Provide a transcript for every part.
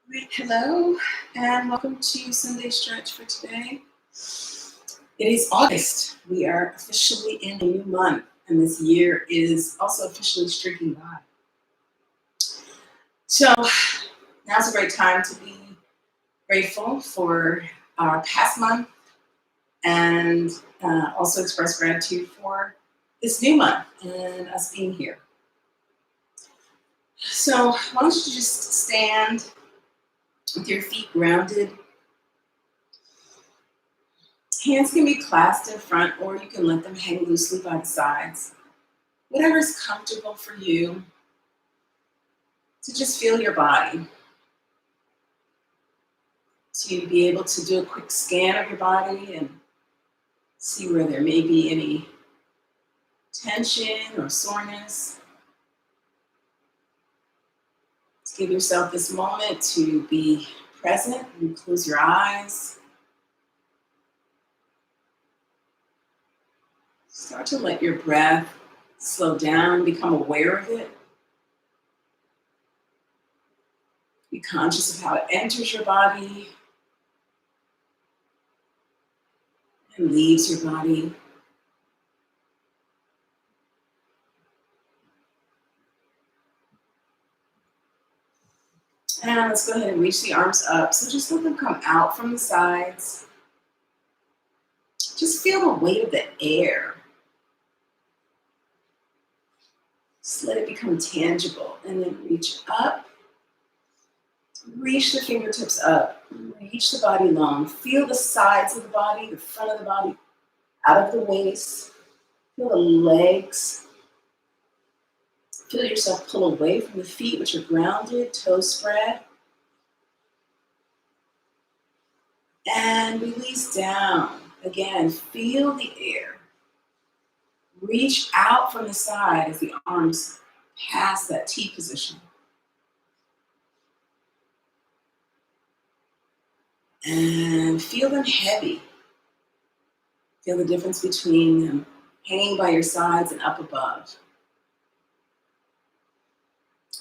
Great, hello, and welcome to Sunday Stretch for today. It is August. We are officially in a new month, and this year is also officially streaking by. So now's a great time to be grateful for our past month and also express gratitude for this new month and us being here. So why don't you just stand with your feet grounded. Hands can be clasped in front, or you can let them hang loosely by the sides. Whatever's comfortable for you to just feel your body. To be able to do a quick scan of your body and see where there may be any tension or soreness. To give yourself this moment to be present and close your eyes. Start to let your breath slow down, become aware of it. Be conscious of how it enters your body and leaves your body. And let's go ahead and reach the arms up. So just let them come out from the sides. Just feel the weight of the air. Just let it become tangible. And then reach up. Reach the fingertips up. Reach the body long. Feel the sides of the body, the front of the body, out of the waist. Feel the legs. Feel yourself pull away from the feet, which are grounded, toes spread. And release down. Again, feel the air. Reach out from the side as the arms pass that T position. And feel them heavy. Feel the difference between them hanging by your sides and up above.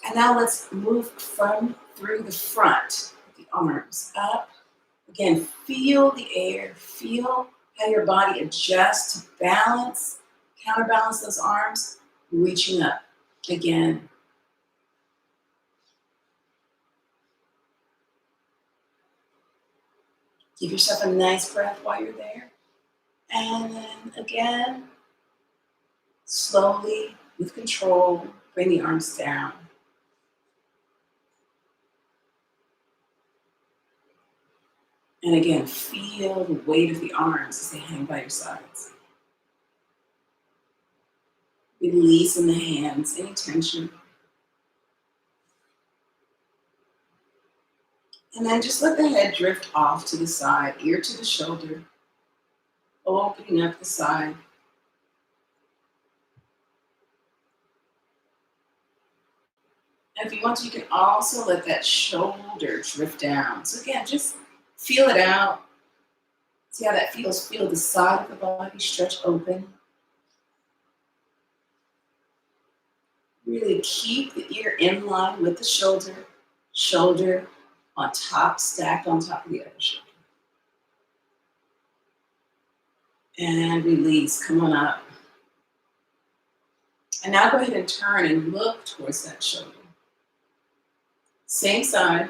And now let's move from through the front, the arms up. Again, feel the air. Feel how your body adjusts to balance, counterbalance those arms, reaching up again. Give yourself a nice breath while you're there. And then again, slowly, with control, bring the arms down. And again, feel the weight of the arms as they hang by your sides. Release in the hands any tension. And then just let the head drift off to the side, ear to the shoulder, opening up the side. And if you want to, you can also let that shoulder drift down. So again, just feel it out. See how that feels. Feel the side of the body stretch open. Really keep the ear in line with the shoulder. Shoulder on top, stacked on top of the other shoulder. And release, come on up. And now go ahead and turn and look towards that shoulder. Same side.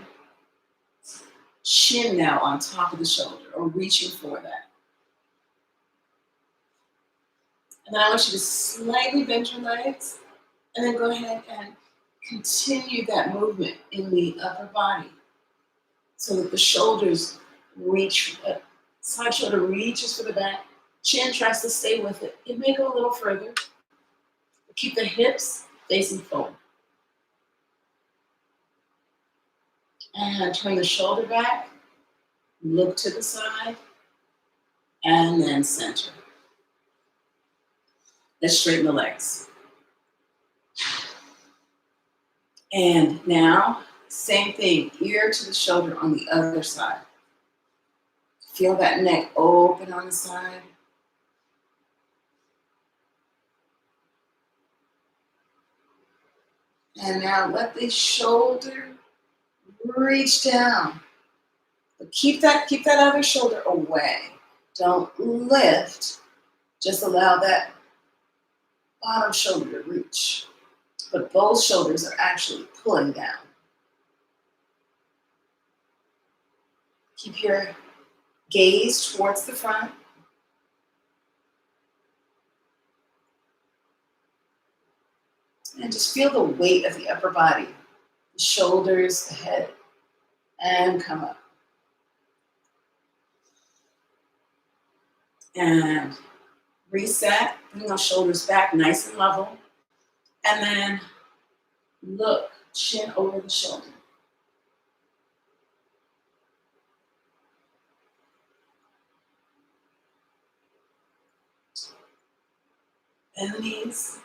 Chin now on top of the shoulder, or reaching for that. And then I want you to slightly bend your legs, and then go ahead and continue that movement in the upper body so that the shoulders reach, side shoulder reaches for the back, chin tries to stay with it. It may go a little further. Keep the hips facing forward. And turn the shoulder back, look to the side, and then center. Let's straighten the legs. And now, same thing, ear to the shoulder on the other side. Feel that neck open on the side. And now let the shoulder reach down. But keep that other shoulder away. Don't lift. Just allow that bottom shoulder to reach. But both shoulders are actually pulling down. Keep your gaze towards the front. And just feel the weight of the upper body. The shoulders, the head, and come up. And reset, bring those shoulders back nice and level. And then look, chin over the shoulder. Bend the knees.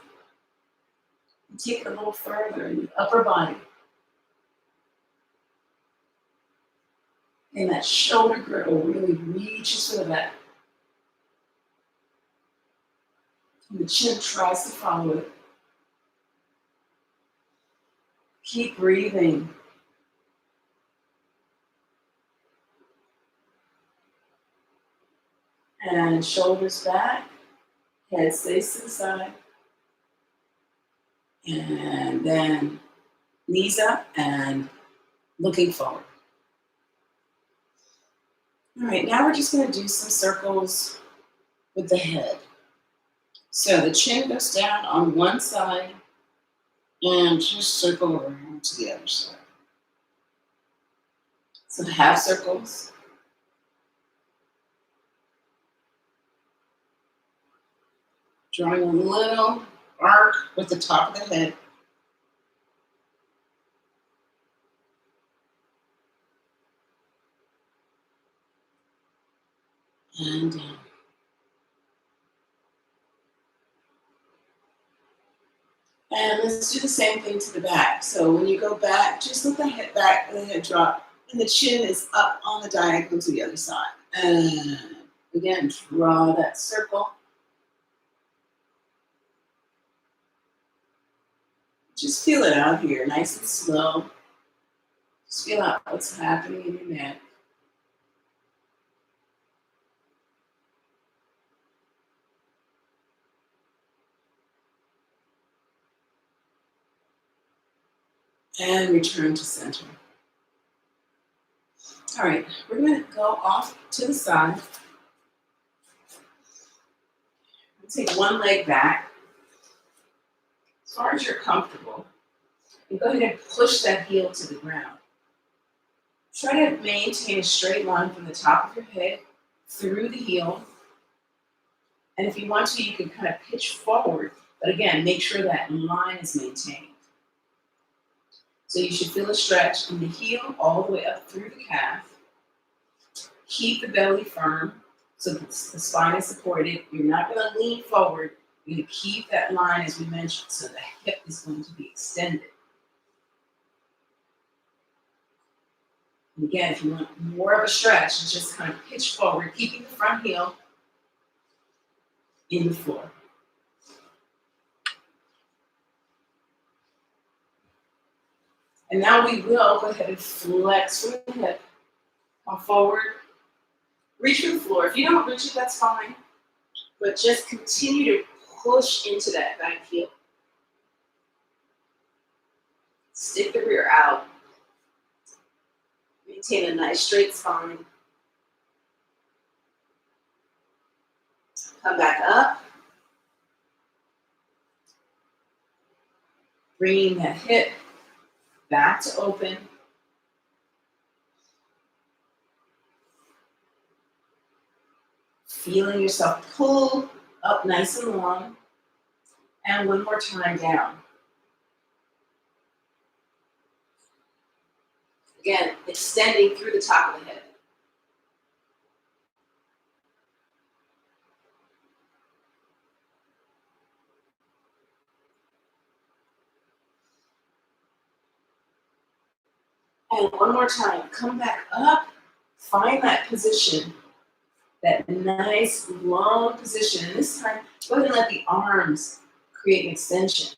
And take it a little further in the upper body. And that shoulder girdle really reaches for the back. And the chin tries to follow it. Keep breathing. And shoulders back, head stays to the side. And then knees up and looking forward. All right, now we're just going to do some circles with the head. So the chin goes down on one side and just circle around to the other side. So half circles. Drawing a little arc with the top of the head. And down. And let's do the same thing to the back. So when you go back, just let the head back and the head drop. And the chin is up on the diagonal to the other side. And again, draw that circle. Just feel it out here, nice and slow. Just feel out what's happening in your neck. And return to center. All right, we're going to go off to the side. Take one leg back, as far as you're comfortable, and go ahead and push that heel to the ground. Try to maintain a straight line from the top of your head through the heel. And if you want to, you can kind of pitch forward, but again, make sure that line is maintained. So you should feel a stretch in the heel all the way up through the calf. Keep the belly firm so that the spine is supported. You're not going to lean forward. You're going to keep that line, as we mentioned, so the hip is going to be extended. And again, if you want more of a stretch, just kind of pitch forward, keeping the front heel in the floor. And now we will go ahead and flex from the hip, come forward, reach for the floor. If you don't reach it, that's fine. But just continue to push into that back heel. Stick the rear out. Maintain a nice straight spine. Come back up. Bringing that hip back to open. Feeling yourself pull up nice and long. And one more time down. Again, extending through the top of the head. And one more time, come back up, find that position, that nice long position. And this time, go ahead and let the arms create an extension.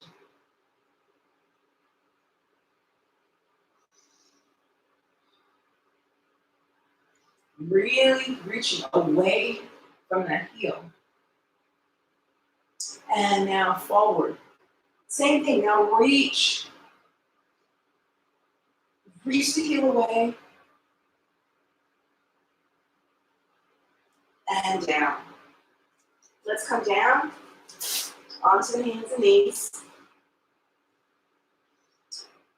Really reaching away from that heel. And now forward. Same thing, now reach. Reach the heel away. And down. Let's come down onto the hands and knees.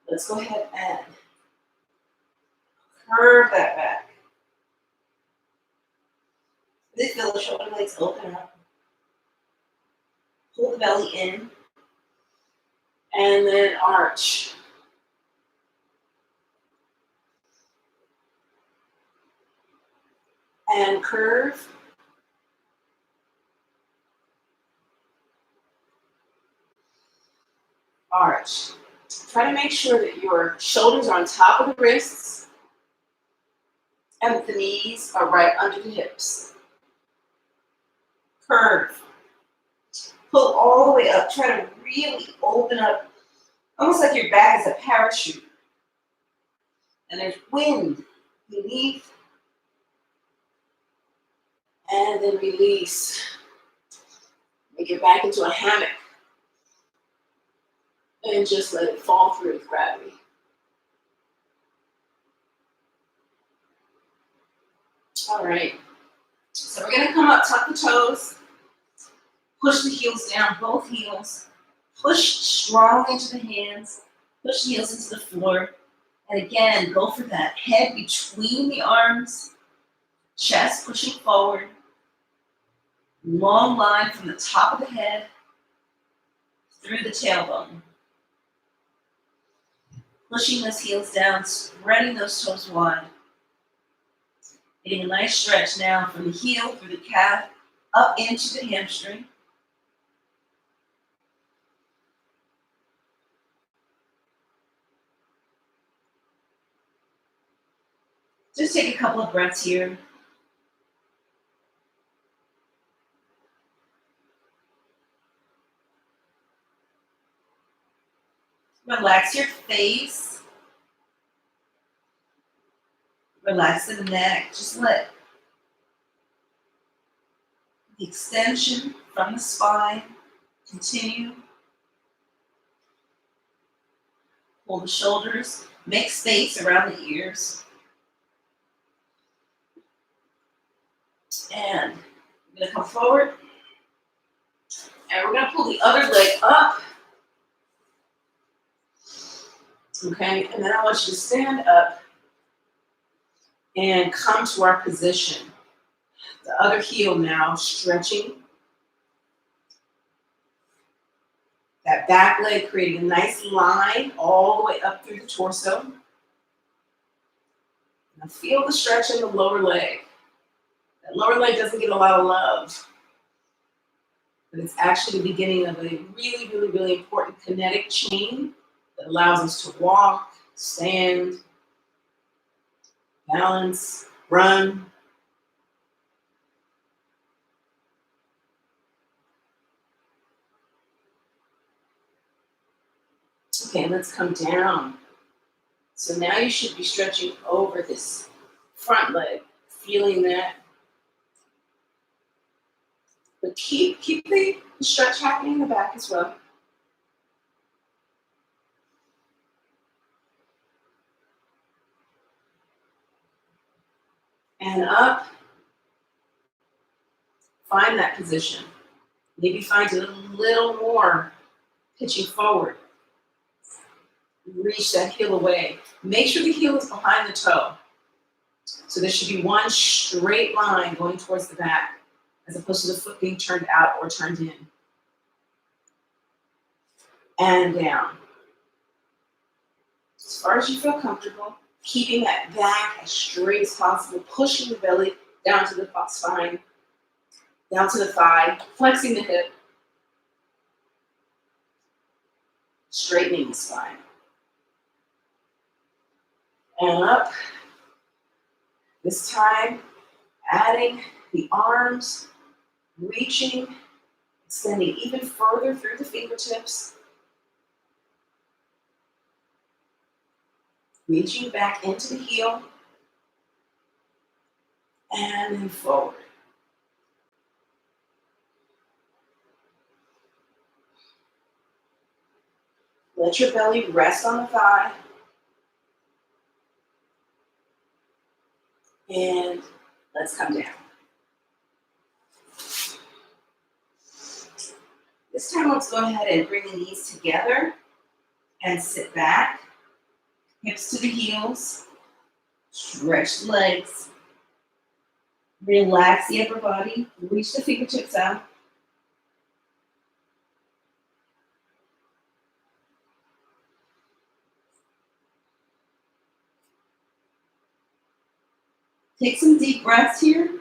Let's go ahead and curve that back. Really feel the shoulder blades open up. Pull the belly in. And then arch. And curve. Arch. Try to make sure that your shoulders are on top of the wrists and that the knees are right under the hips. Curve. Pull all the way up. Try to really open up, almost like your back is a parachute. And there's wind beneath. And then release. Make it back into a hammock. And just let it fall through with gravity. All right. So we're going to come up, tuck the toes. Push the heels down, both heels. Push strong into the hands. Push the heels into the floor. And again, go for that head between the arms. Chest pushing forward. Long line from the top of the head through the tailbone. Pushing those heels down, spreading those toes wide. Getting a nice stretch now from the heel through the calf up into the hamstring. Just take a couple of breaths here. Relax your face. Relax the neck. Just let the extension from the spine continue. Pull the shoulders. Make space around the ears. And we're going to come forward. And we're going to pull the other leg up. Okay, and then I want you to stand up and come to our position. The other heel now stretching. That back leg creating a nice line all the way up through the torso. Now feel the stretch in the lower leg. That lower leg doesn't get a lot of love, but it's actually the beginning of a really, really, really important kinetic chain that allows us to walk, stand, balance, run. Okay, let's come down. So now you should be stretching over this front leg, feeling that. But keep the stretch happening in the back as well. And up. Find that position. Maybe find it a little more pitching forward. Reach that heel away. Make sure the heel is behind the toe. So there should be one straight line going towards the back, as opposed to the foot being turned out or turned in. And down. As far as you feel comfortable, keeping that back as straight as possible, pushing the belly down to the spine, down to the thigh, flexing the hip, straightening the spine. And up. This time, adding the arms, reaching, extending even further through the fingertips. Reaching back into the heel. and then forward. Let your belly rest on the thigh. And let's come down. This time, let's go ahead and bring the knees together and sit back. Hips to the heels. Stretch the legs. Relax the upper body. Reach the fingertips out. Take some deep breaths here.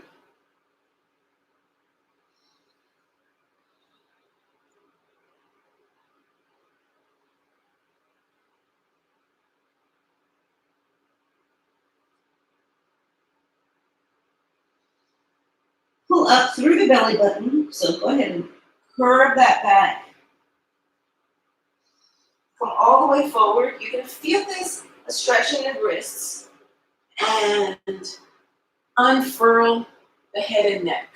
Pull up through the belly button. So go ahead and curve that back. Come all the way forward. You're going to feel this, a stretching of wrists. And unfurl the head and neck.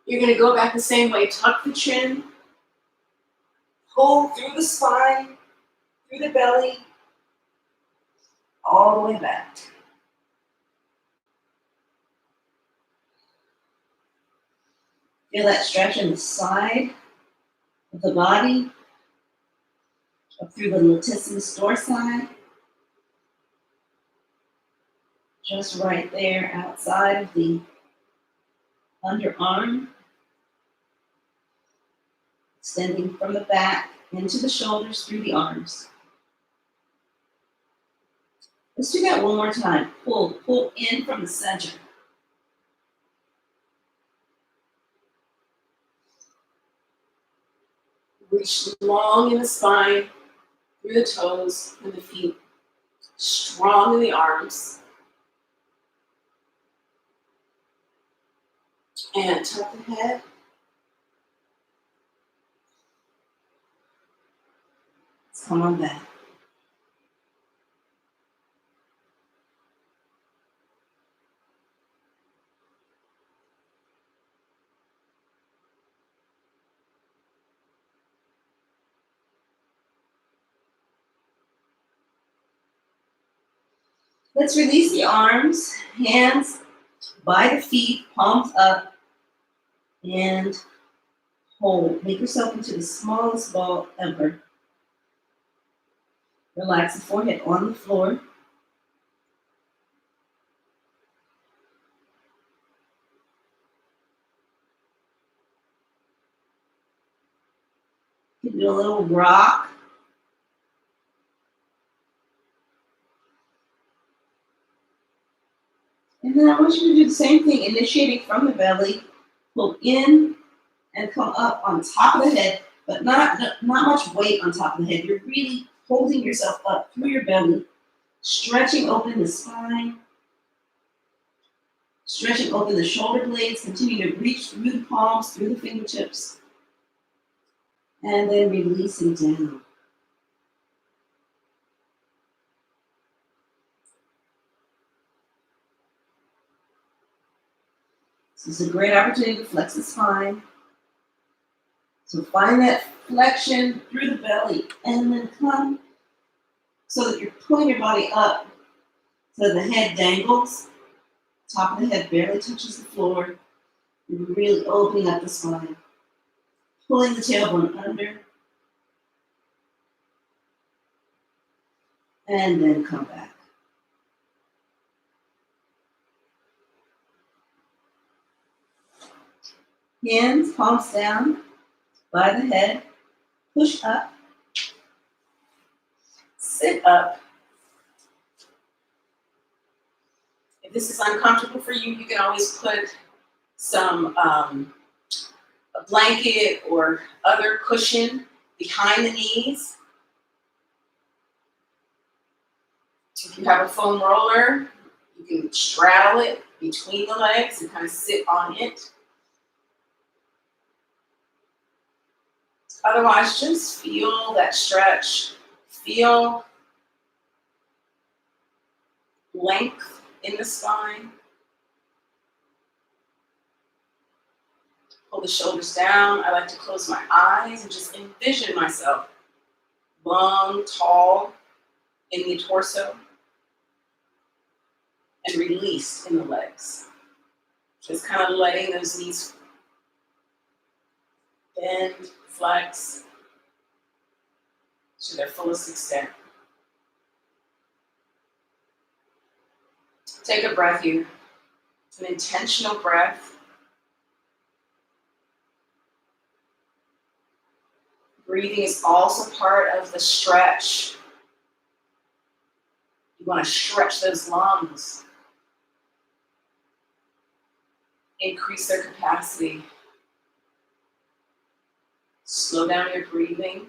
You're going to go back the same way. Tuck the chin. Pull through the spine, through the belly, all the way back. Feel that stretch in the side of the body, up through the latissimus dorsi. Just right there outside of the underarm. Extending from the back into the shoulders through the arms. Let's do that one more time. Pull in from the center. Reach long in the spine, through the toes and the feet. Strong in the arms. And tuck the head. Let's come on back. Let's release the arms, hands by the feet, palms up, and hold. Make yourself into the smallest ball ever. Relax the forehead on the floor. You can do a little rock. And then I want you to do the same thing, initiating from the belly. Pull in and come up on top of the head, but not much weight on top of the head. You're really holding yourself up through your belly, stretching open the spine, stretching open the shoulder blades. Continue to reach through the palms, through the fingertips, and then releasing down. This is a great opportunity to flex the spine. So find that flexion through the belly and then come so that you're pulling your body up so the head dangles. Top of the head barely touches the floor. You're really opening up the spine. Pulling the tailbone under. And then come back. Hands, palms down by the head. Push up. Sit up. If this is uncomfortable for you, you can always put some a blanket or other cushion behind the knees. If you have a foam roller, you can straddle it between the legs and kind of sit on it. Otherwise, just feel that stretch. Feel length in the spine. Pull the shoulders down. I like to close my eyes and just envision myself long, tall in the torso and released in the legs. Just kind of letting those knees bend, flex to their fullest extent. Take a breath here. It's an intentional breath. Breathing is also part of the stretch. You want to stretch those lungs. Increase their capacity. Slow down your breathing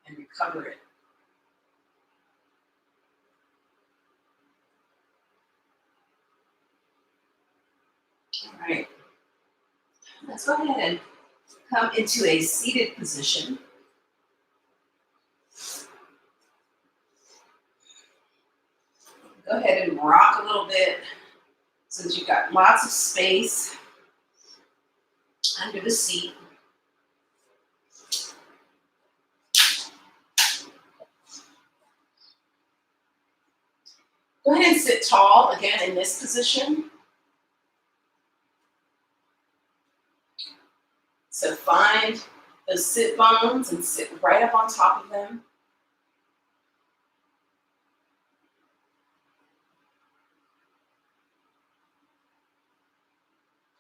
and recover it. All right. Let's go ahead and come into a seated position. Go ahead and rock a little bit so that you've got lots of space under the seat. Go ahead and sit tall again in this position. So find those sit bones and sit right up on top of them.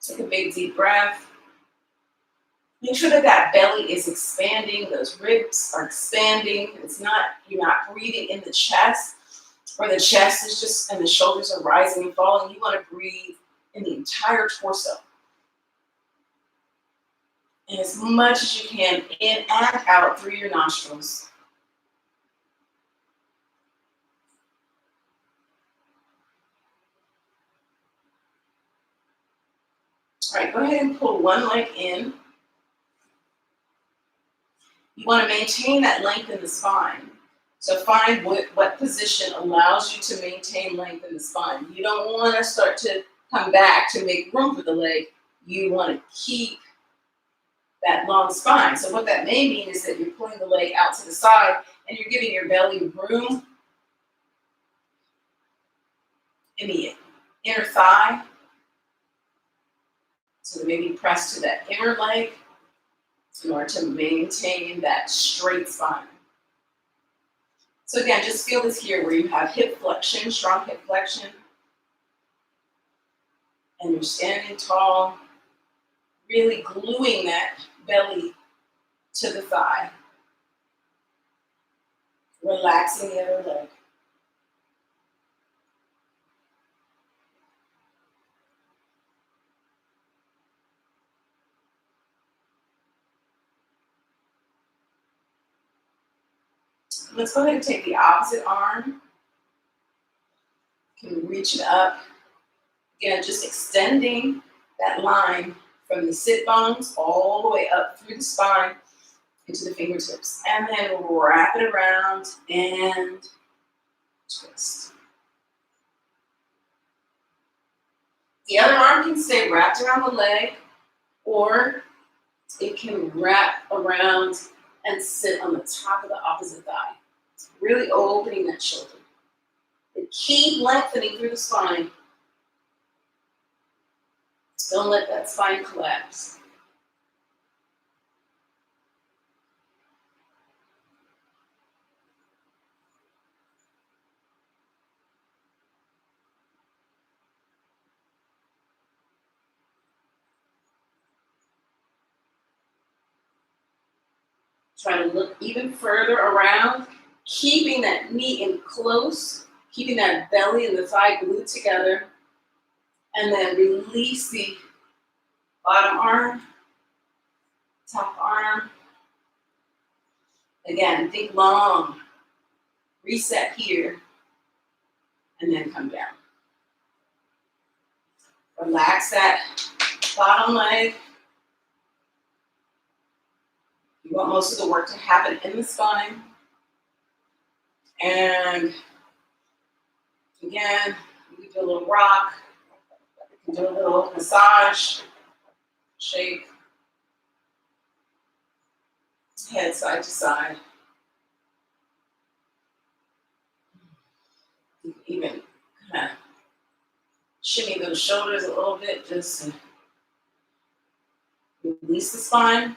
Take a big deep breath. Make sure that that belly is expanding, those ribs are expanding. You're not breathing in the chest, or the chest is just, and the shoulders are rising and falling. You want to breathe in the entire torso. And as much as you can, in and out through your nostrils. All right, go ahead and pull one leg in. You want to maintain that length in the spine. So find what position allows you to maintain length in the spine. You don't want to start to come back to make room for the leg. You want to keep that long spine. So what that may mean is that you're pulling the leg out to the side and you're giving your belly room in the inner thigh. So maybe press to that inner leg in order to maintain that straight spine. So again, just feel this here where you have hip flexion, strong hip flexion, and you're standing tall, really gluing that belly to the thigh, relaxing the other leg. Let's go ahead and take the opposite arm. You can reach it up. Again, just extending that line from the sit bones all the way up through the spine into the fingertips. And then wrap it around and twist. The other arm can stay wrapped around the leg, or it can wrap around and sit on the top of the opposite thigh. Really opening that shoulder. And keep lengthening through the spine. Don't let that spine collapse. Try to look even further around, keeping that knee in close, keeping that belly and the thigh glued together, and then release the bottom arm, top arm. Again, think long, reset here, and then come down. Relax that bottom leg. You want most of the work to happen in the spine. And Again, you can do a little rock, you can do a little massage, shake, head side to side. You can even kind of shimmy those shoulders a little bit just to release the spine.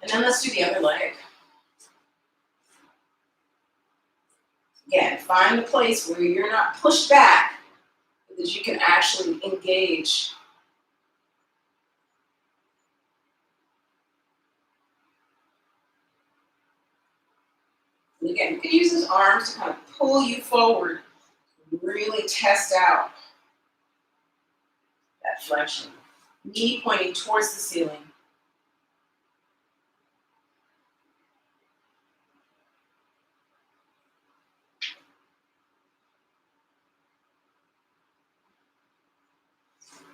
And then let's do the other leg. Again, find a place where you're not pushed back, but that you can actually engage. And again, you can use those arms to kind of pull you forward, really test out that flexion. Knee pointing towards the ceiling.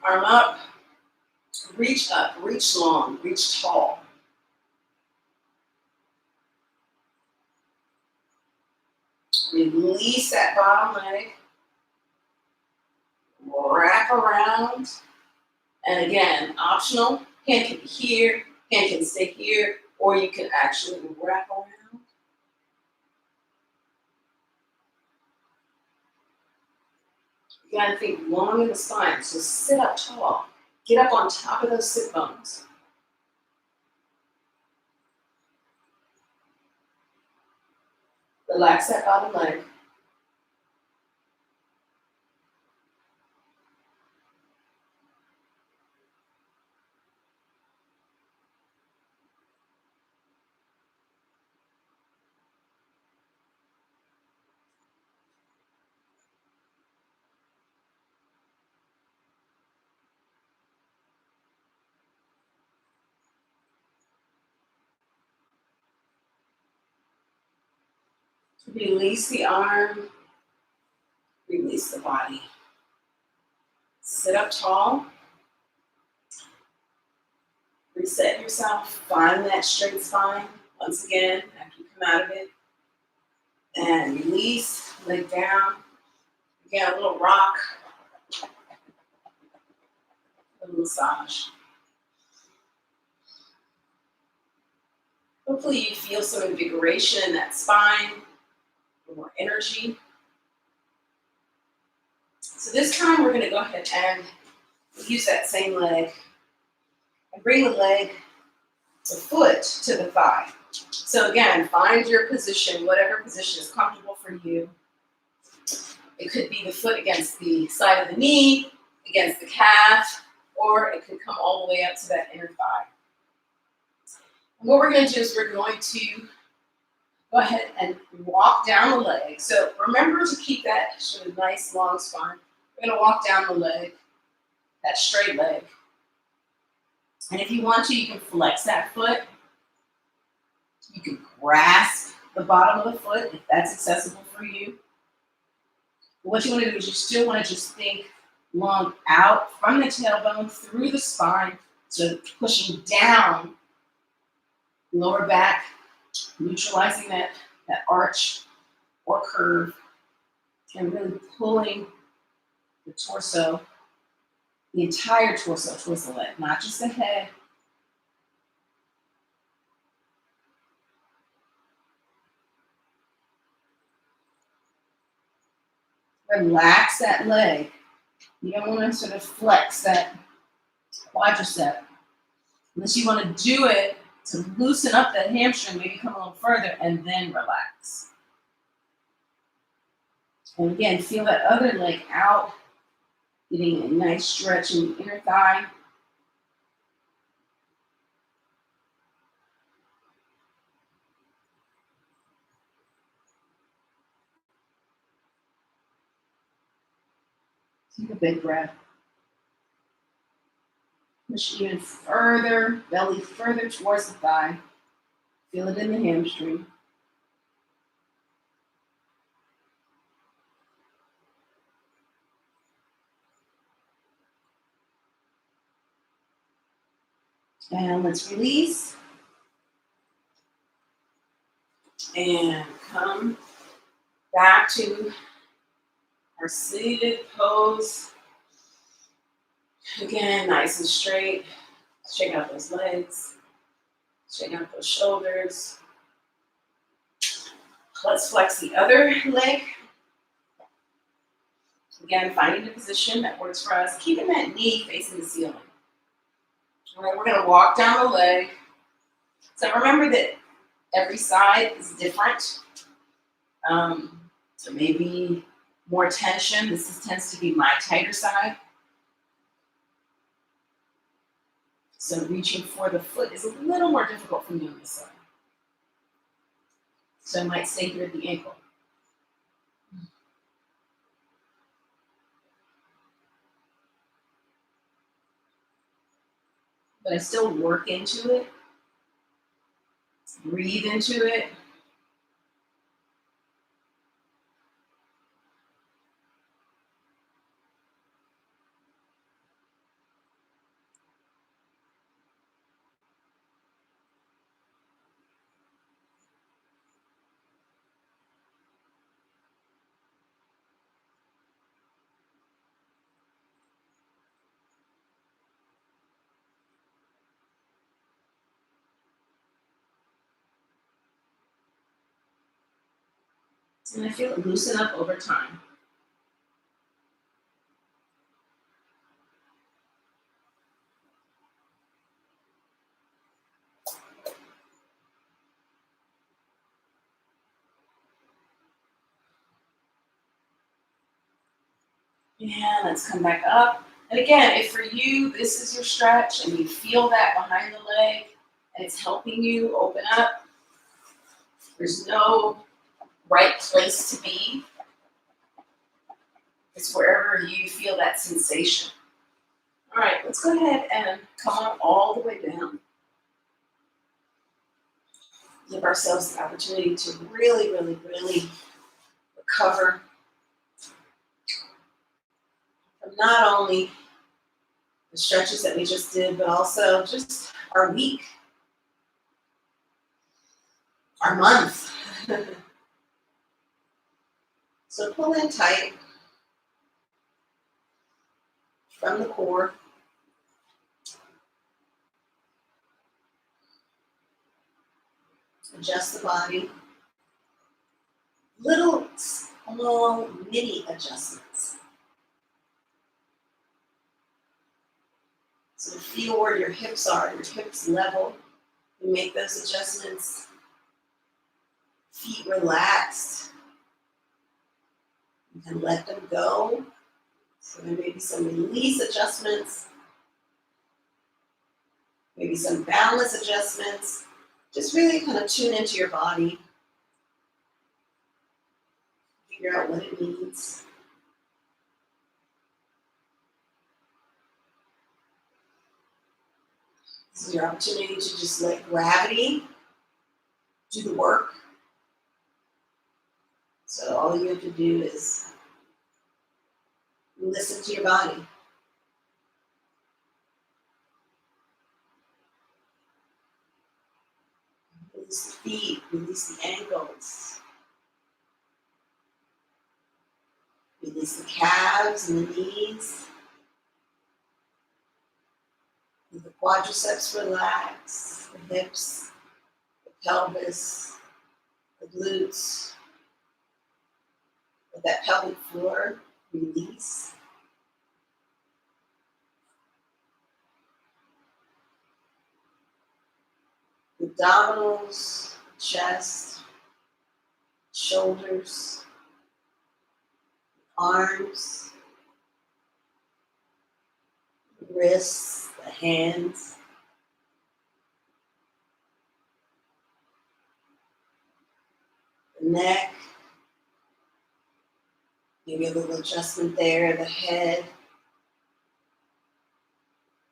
Arm up, reach long, reach tall. Release that bottom leg. Wrap around. And again, optional. Hand can be here, hand can stay here, or you can actually wrap around. You gotta think long in the spine, so sit up tall. Get up on top of those sit bones. Relax that bottom leg. Release the arm, release the body. Sit up tall. Reset yourself, find that straight spine. Once again, after you come out of it. And release, leg down. Again, a little rock, a little massage. Hopefully you feel some invigoration in that spine, a little more energy. So this time we're gonna go ahead and use that same leg and bring the foot to the thigh. So again, find your position, whatever position is comfortable for you. It could be the foot against the side of the knee, against the calf, or it could come all the way up to that inner thigh. And what we're going to do is we're going to go ahead and walk down the leg. So remember to keep that sort of nice long spine. We're going to walk down the leg, that straight leg. And if you want to, you can flex that foot. You can grasp the bottom of the foot if that's accessible for you. But what you want to do is you still want to just think long out from the tailbone through the spine, so pushing down, lower back, neutralizing that arch or curve, and really pulling the torso, the entire torso towards the leg, not just the head. Relax that leg. You don't want to sort of flex that quadricep unless you want to do it to loosen up that hamstring, maybe come a little further and then relax. And again, feel that other leg out, getting a nice stretch in the inner thigh. Take a big breath. Push even further, belly further towards the thigh. Feel it in the hamstring. And let's release. And come back to our seated pose. Again, nice and straight. Straighten out those legs. Straighten out those shoulders. Let's flex the other leg. Again, finding a position that works for us. Keeping that knee facing the ceiling. All right, we're going to walk down the leg. So remember that every side is different. So maybe more tension. Tends to be my tighter side. So reaching for the foot is a little more difficult for me on this side. So I might stay here at the ankle. But I still work into it. Breathe into it. And I feel it loosen up over time. And let's come back up. And again, if for you, this is your stretch and you feel that behind the leg and it's helping you open up, there's no right place to be. It's wherever you feel that sensation. All right, let's go ahead and come on all the way down. Give ourselves the opportunity to really, really, really recover from not only the stretches that we just did, but also just our week, our month. So pull in tight from the core. Adjust the body. Little, small, mini adjustments. So feel where your hips are, your hips level. You make those adjustments. Feet relaxed. You can let them go. So there may be some release adjustments. Maybe some balance adjustments. Just really kind of tune into your body. Figure out what it needs. This is your opportunity to just let gravity do the work. So all you have to do is listen to your body. Release the feet, release the ankles. Release the calves and the knees. Let the quadriceps relax, the hips, the pelvis, the glutes. Let that pelvic floor release. The abdominals, chest, shoulders, arms, wrists, the hands. The neck. Maybe a little adjustment there, the head.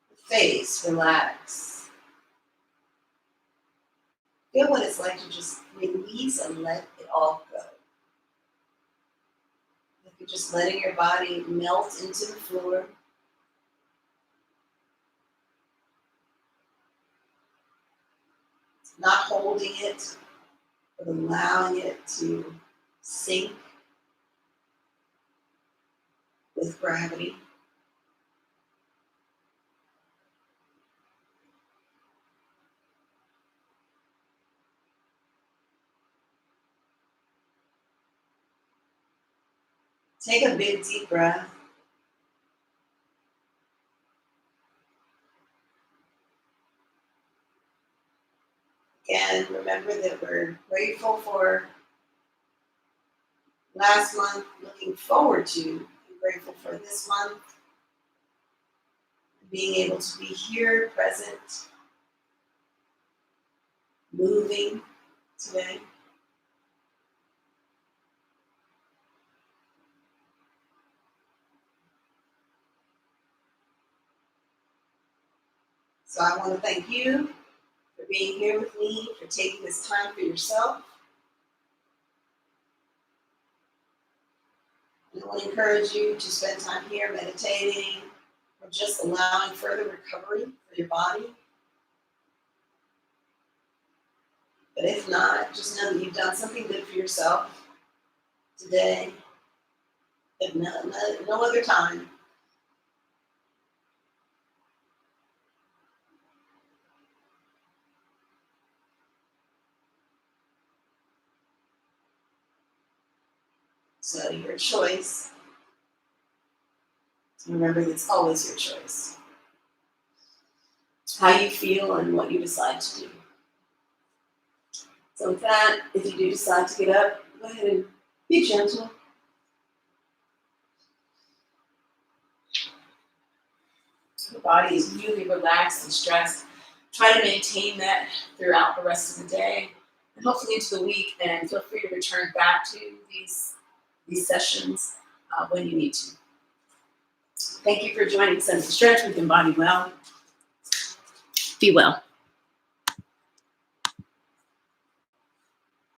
The face, relax. Feel what it's like to just release and let it all go. Like you're just letting your body melt into the floor. Not holding it, but allowing it to sink. with gravity. Take a big deep breath. Again, remember that we're grateful for last month, looking forward to and grateful for this month, being able to be here, present, moving today. So I want to thank you for being here with me, for taking this time for yourself. And I want to encourage you to spend time here meditating or just allowing further recovery for your body. But if not, just know that you've done something good for yourself today, if no other time. So your choice, remember it's always your choice. How you feel and what you decide to do. So with that, if you do decide to get up, go ahead and be gentle. The body is really relaxed and stressed. Try to maintain that throughout the rest of the day and hopefully into the week, and feel free to return back to these sessions when you need to. Thank you for joining Sense of Stretch with EmBODY WELL. Be well.